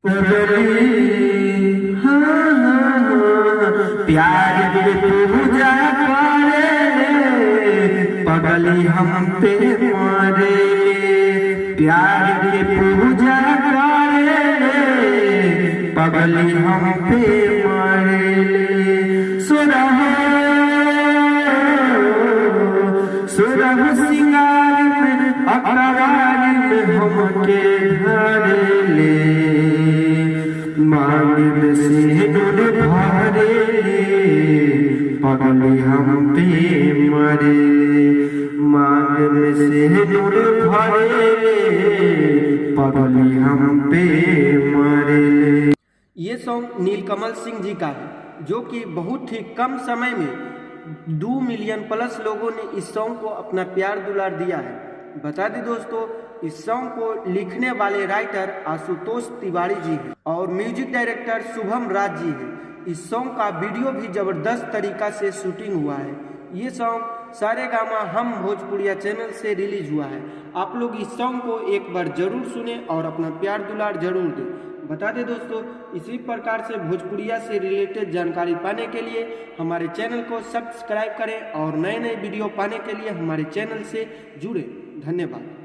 प्यार के पूजा करे पगली हम पे मारे, प्यार के पूजा करे पगली हम पे मारे। सुरह सिंगार में अकरार में हमके धरे ले, मांग में सिंदूर भरे पगली हम पे मरे, मांग में सिंदूर भरे पगली हम पे मरे। ये सॉन्ग नीलकमल सिंह जी का है, जो कि बहुत ही कम समय में 2 मिलियन प्लस लोगों ने इस सॉन्ग को अपना प्यार दुलार दिया है। बता दें दोस्तों, इस सॉन्ग को लिखने वाले राइटर आशुतोष तिवारी जी हैं और म्यूजिक डायरेक्टर शुभम राज जी हैं। इस सॉन्ग का वीडियो भी जबरदस्त तरीका से शूटिंग हुआ है। ये सॉन्ग सारेगामा हम भोजपुरिया चैनल से रिलीज हुआ है। आप लोग इस सॉन्ग को एक बार जरूर सुने और अपना प्यार दुलार जरूर दें। बता दें दोस्तों, इसी प्रकार से भोजपुरिया से रिलेटेड जानकारी पाने के लिए हमारे चैनल को सब्सक्राइब करें और नए नए वीडियो पाने के लिए हमारे चैनल से जुड़े। धन्यवाद।